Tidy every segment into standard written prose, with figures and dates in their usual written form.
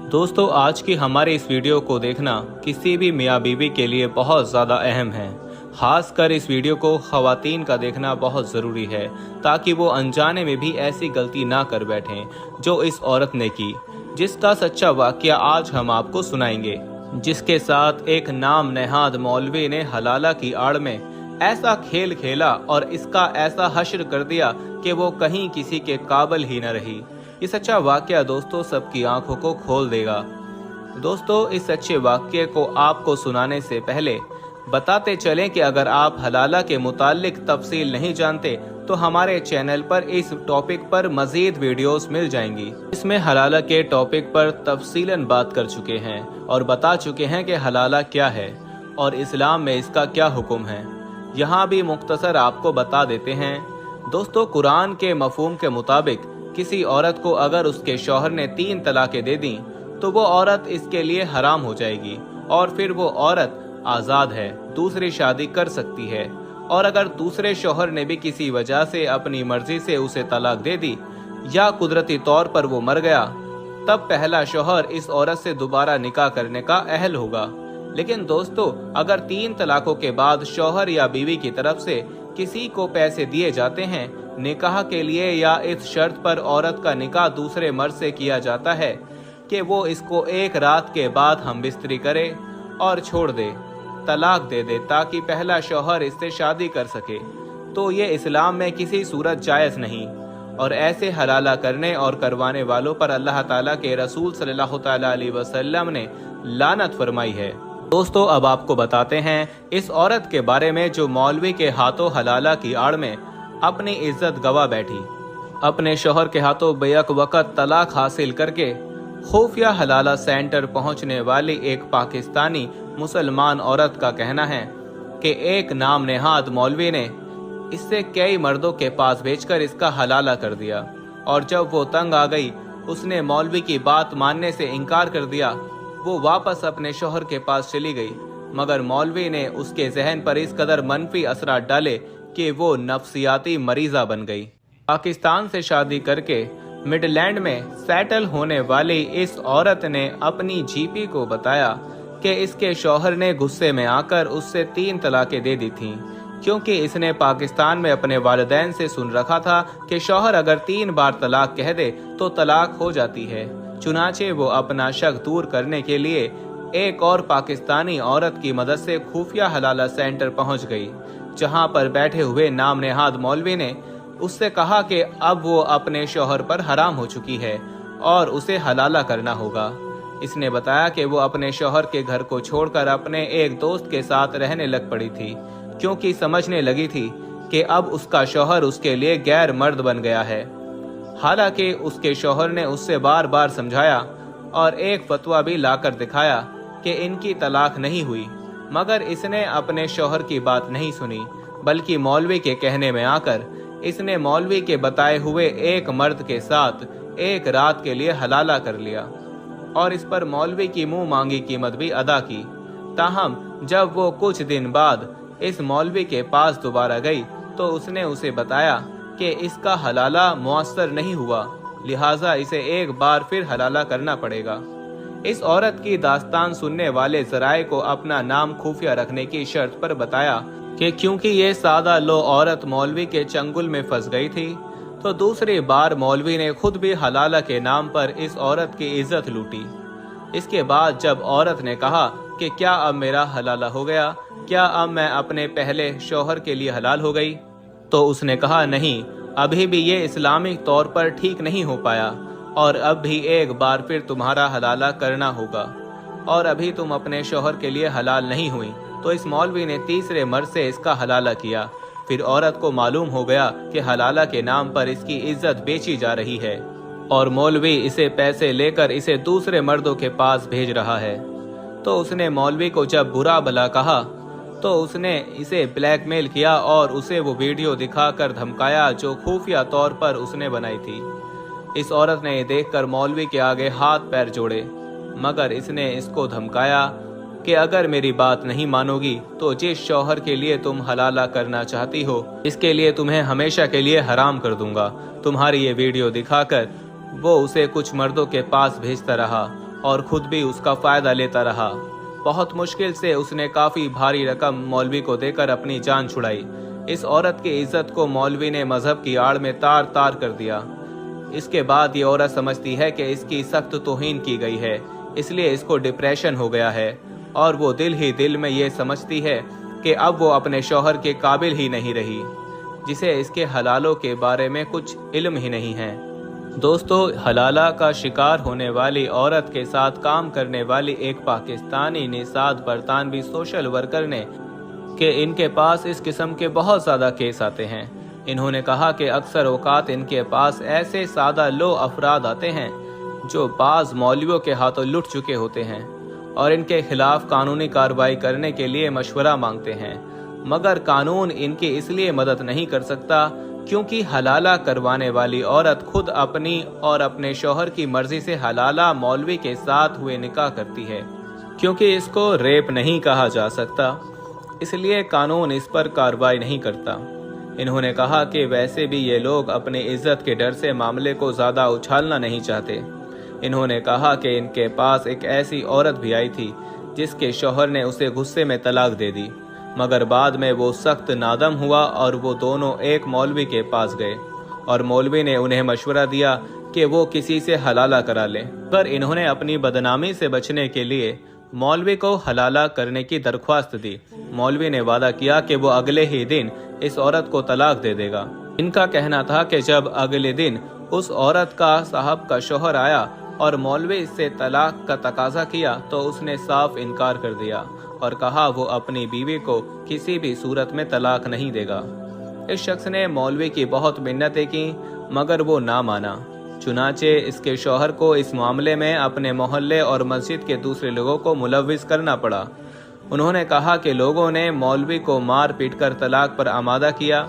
दोस्तों, आज की हमारे इस वीडियो को देखना किसी भी मियाँ बीवी के लिए बहुत ज़्यादा अहम है। खास कर इस वीडियो को ख़वातीन का देखना बहुत ज़रूरी है ताकि वो अनजाने में भी ऐसी गलती ना कर बैठें जो इस औरत ने की, जिसका सच्चा वाकया आज हम आपको सुनाएंगे। जिसके साथ एक नाम नेहाद मौलवी ने हलाला की आड़ में ऐसा खेल खेला और इसका ऐसा हश्र कर दिया कि वो कहीं किसी के काबिल ही न रही। ये सच्चा वाकया दोस्तों सबकी आंखों को खोल देगा। दोस्तों, इस सच्चे वाकये को आपको सुनाने से पहले बताते चलें कि अगर आप हलाला के मुतालिक तफसील नहीं जानते तो हमारे चैनल पर इस टॉपिक पर मजीद वीडियोस मिल जाएंगी। इसमें हलाला के टॉपिक पर तफसीलन बात कर चुके हैं और बता चुके हैं कि हलाला क्या है और इस्लाम में इसका क्या हुक्म है। यहाँ भी मुख्तसर आपको बता देते हैं। दोस्तों, कुरान के मफहूम के मुताबिक किसी औरत को अगर उसके शौहर ने 3 तलाकें दे दी तो वो औरत इसके लिए हराम हो जाएगी और फिर वो औरत आज़ाद है, दूसरी शादी कर सकती है। और अगर दूसरे शौहर ने भी किसी वजह से अपनी मर्जी से उसे तलाक दे दी या कुदरती तौर पर वो मर गया, तब पहला शौहर इस औरत से दोबारा निकाह करने का अहल होगा। लेकिन दोस्तों, अगर 3 तलाकों के बाद शौहर या बीवी की तरफ से किसी को पैसे दिए जाते हैं निकाह के लिए या इस शर्त पर औरत का निकाह दूसरे मर्द से किया जाता है कि वो इसको 1 रात के बाद हम बिस्तरी करे और छोड़ दे, तलाक दे दे ताकि पहला शौहर इससे शादी कर सके, तो ये इस्लाम में किसी सूरत जायज़ नहीं। और ऐसे हलाला करने और करवाने वालों पर अल्लाह ताला के रसूल सल्लल्लाहु ताला अलैहि वसल्लम ने लानत फरमाई है। दोस्तों, अब आपको बताते हैं इस औरत के बारे में जो मौलवी के हाथों हलाला की आड़ में अपनी इज्जत गवा बैठी। अपने शौहर के हाथों बेक वक़्त तलाक हासिल करके खुफिया हलाला सेंटर पहुंचने वाली एक पाकिस्तानी मुसलमान औरत का कहना है कि एक नाम नेहाद मौलवी ने इससे कई मर्दों के पास भेजकर इसका हलाला कर दिया और जब वो तंग आ गई उसने मौलवी की बात मानने से इनकार कर दिया। वो वापस अपने शौहर के पास चली गई, मगर मौलवी ने उसके जहन पर इस कदर मनफी असरात डाले कि वो नफ्सियाती मरीजा बन गई। पाकिस्तान से शादी करके मिडलैंड में सेटल होने वाली इस औरत ने अपनी जीपी को बताया कि इसके शौहर ने गुस्से में आकर उससे 3 तलाकें दे दी थीं, क्योंकि इसने पाकिस्तान में अपने वालिदैन से सुन रखा था कि शौहर अगर 3 बार तलाक कह दे तो तलाक हो जाती है। चुनाचे वो अपना शक दूर करने के लिए एक और पाकिस्तानी औरत की मदद से खुफिया हलाला सेंटर पहुंच गई, जहां पर बैठे हुए नाम नेहाद मौलवी ने उससे कहा कि अब वो अपने शौहर पर हराम हो चुकी है और उसे हलाला करना होगा। इसने बताया कि वो अपने शौहर के घर को छोड़कर अपने एक दोस्त के साथ रहने लग पड़ी थी, क्योंकि समझने लगी थी कि अब उसका शौहर उसके लिए गैर मर्द बन गया है। हालांकि उसके शौहर ने उससे बार बार समझाया और एक फतवा भी लाकर दिखाया कि इनकी तलाक नहीं हुई, मगर इसने अपने शौहर की बात नहीं सुनी, बल्कि मौलवी के कहने में आकर इसने मौलवी के बताए हुए एक मर्द के साथ 1 रात के लिए हलाला कर लिया और इस पर मौलवी की मुंह मांगी कीमत भी अदा की। ताहम जब वो कुछ दिन बाद इस मौलवी के पास दोबारा गई तो उसने उसे बताया कि इसका हलाला मुअस्सर नहीं हुआ, लिहाजा इसे एक बार फिर हलाला करना पड़ेगा। इस औरत की दास्तान सुनने वाले जराए को अपना नाम खुफिया रखने की शर्त पर बताया कि क्योंकि ये सादा लो औरत मौलवी के चंगुल में फंस गई थी, तो दूसरी बार मौलवी ने खुद भी हलाला के नाम पर इस औरत की इज्जत लूटी। इसके बाद जब औरत ने कहा कि क्या अब मेरा हलाला हो गया, क्या अब मैं अपने पहले शौहर के लिए हलाल हो गई, तो उसने कहा नहीं, अभी भी ये इस्लामिक तौर पर ठीक नहीं हो पाया और अब भी एक बार फिर तुम्हारा हलाला करना होगा और अभी तुम अपने शौहर के लिए हलाल नहीं हुई। तो इस मौलवी ने तीसरे मर्द से इसका हलाला किया। फिर औरत को मालूम हो गया कि हलाला के नाम पर इसकी इज्जत बेची जा रही है और मौलवी इसे पैसे लेकर इसे दूसरे मर्दों के पास भेज रहा है। तो उसने मौलवी को जब बुरा भला कहा तो उसने इसे ब्लैकमेल किया और उसे वो वीडियो दिखाकर धमकाया जो खुफिया तौर पर उसने बनाई थी। इस औरत ने देखकर मौलवी के आगे हाथ पैर जोड़े, मगर इसने इसको धमकाया कि अगर मेरी बात नहीं मानोगी तो जिस शौहर के लिए तुम हलाला करना चाहती हो इसके लिए तुम्हें हमेशा के लिए हराम कर दूंगा। तुम्हारी ये वीडियो दिखाकर वो उसे कुछ मर्दों के पास भेजता रहा और खुद भी उसका फायदा लेता रहा। बहुत मुश्किल से उसने काफी भारी रकम मौलवी को देकर अपनी जान छुड़ाई। इस औरत की इज्जत को मौलवी ने मजहब की आड़ में तार तार कर दिया। इसके बाद ये औरत समझती है कि इसकी सख्त तौहीन की गई है, इसलिए इसको डिप्रेशन हो गया है और वो दिल ही दिल में ये समझती है कि अब वो अपने शौहर के काबिल ही नहीं रही, जिसे इसके हलालों के बारे में कुछ इल्म ही नहीं है। दोस्तों, हलाला का शिकार होने वाली औरत के साथ काम करने वाली एक पाकिस्तानी निसाद बरतानवी सोशल वर्कर ने कि इनके पास इस किस्म के बहुत ज़्यादा केस आते हैं। इन्होंने कहा कि अक्सर औकात इनके पास ऐसे सादा लो अफराद आते हैं जो बाज़ मौलवियों के हाथों लुट चुके होते हैं और इनके खिलाफ कानूनी कार्रवाई करने के लिए मशवरा मांगते हैं, मगर कानून इनकी इसलिए मदद नहीं कर सकता क्योंकि हलाला करवाने वाली औरत खुद अपनी और अपने शौहर की मर्जी से हलाला मौलवी के साथ हुए निकाह करती है। क्योंकि इसको रेप नहीं कहा जा सकता, इसलिए कानून इस पर कार्रवाई नहीं करता। इन्होंने कहा कि वैसे भी ये लोग अपनी इज्जत के डर से मामले को ज़्यादा उछालना नहीं चाहते। इन्होंने कहा कि इनके पास एक ऐसी औरत भी आई थी जिसके शौहर ने उसे गुस्से में तलाक दे दी, मगर बाद में वो सख्त नादम हुआ और वो दोनों एक मौलवी के पास गए और मौलवी ने उन्हें मशवरा दिया कि वो किसी से हलाला करा लें। पर इन्होंने अपनी बदनामी से बचने के लिए मौलवी को हलाला करने की दरख्वास्त दी। मौलवी ने वादा किया कि वो अगले ही दिन इस औरत को तलाक दे देगा। इनका कहना था कि जब अगले दिन उस औरत का साहब का शौहर आया और मौलवी से तलाक का तकाजा किया तो उसने साफ इनकार कर दिया और कहा वो अपनी बीवी को किसी भी सूरत में तलाक नहीं देगा। इस शख्स ने मौलवी की बहुत मिन्नतें की मगर वो ना माना। चुनाचे इसके शौहर को इस मामले में अपने मोहल्ले और मस्जिद के दूसरे लोगों को मुलव्विस करना पड़ा। उन्होंने कहा कि लोगों ने मौलवी को मार पीट कर तलाक पर आमादा किया।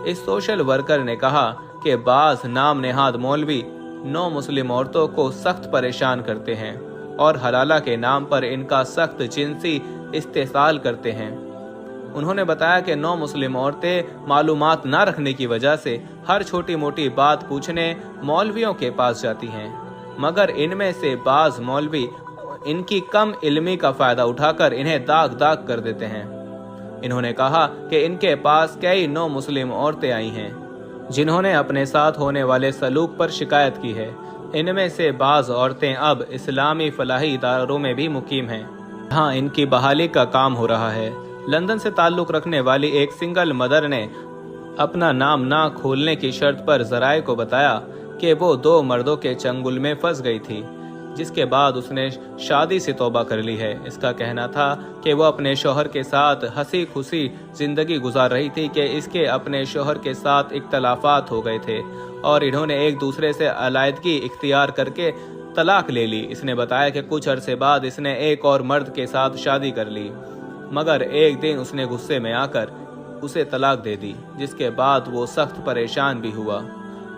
इस सोशल वर्कर ने कहा कि बाज़ नाम नेहाद मौलवी नौ मुस्लिम औरतों को सख्त परेशान करते हैं और हलाला के नाम पर इनका सख्त जिनसी इस्तेसाल करते हैं। उन्होंने बताया कि 9 मुस्लिम औरतें मालूमात न रखने की वजह से हर छोटी मोटी बात पूछने मौलवियों के पास जाती हैं, मगर इनमें से बाज़ मौलवी इनकी कम इल्मी का फ़ायदा उठाकर इन्हें दाग दाग कर देते हैं। इन्होंने कहा कि इनके पास कई 9 मुस्लिम औरतें आई हैं जिन्होंने अपने साथ होने वाले सलूक पर शिकायत की है। इनमें से बाज़ औरतें अब इस्लामी फलाही इदारों में भी मुकीम हैं, जहाँ इनकी बहाली का काम हो रहा है। लंदन से ताल्लुक़ रखने वाली एक सिंगल मदर ने अपना नाम ना खोलने की शर्त पर ज़राए को बताया कि वो 2 मर्दों के चंगुल में फंस गई थी, जिसके बाद उसने शादी से तौबा कर ली है। इसका कहना था कि वो अपने शौहर के साथ हंसी खुशी ज़िंदगी गुजार रही थी कि इसके अपने शौहर के साथ इख्तलाफात हो गए थे और इन्होंने एक दूसरे से अलहदगी इख्तियार करके तलाक ले ली। इसने बताया कि कुछ अरसे बाद इसने एक और मर्द के साथ शादी कर ली, मगर एक दिन उसने गुस्से में आकर उसे तलाक दे दी, जिसके बाद वो सख्त परेशान भी हुआ।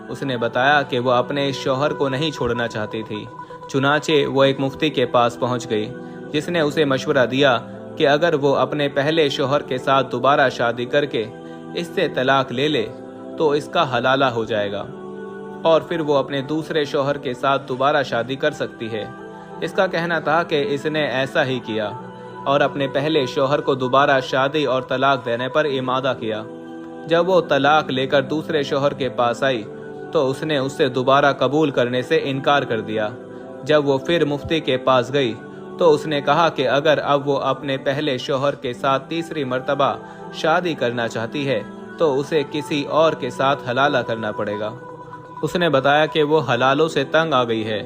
उसने बताया कि वो अपने शौहर को नहीं छोड़ना चाहती थी। चुनाचे वो एक मुफ्ती के पास पहुंच गई, जिसने उसे मशवरा दिया कि अगर वो अपने पहले शौहर के साथ दोबारा शादी करके इससे तलाक ले ले तो इसका हलाला हो जाएगा और फिर वो अपने दूसरे शौहर के साथ दोबारा शादी कर सकती है। इसका कहना था कि इसने ऐसा ही किया और अपने पहले शौहर को दोबारा शादी और तलाक देने पर इमादा किया। जब वो तलाक लेकर दूसरे शौहर के पास आई तो उसने उससे दोबारा कबूल करने से इनकार कर दिया। जब वो फिर मुफ्ती के पास गई तो उसने कहा कि अगर अब वो अपने पहले शौहर के साथ तीसरी मर्तबा शादी करना चाहती है तो उसे किसी और के साथ हलाला करना पड़ेगा। उसने बताया कि वो हलालों से तंग आ गई है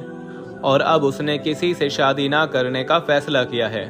और अब उसने किसी से शादी ना करने का फैसला किया है।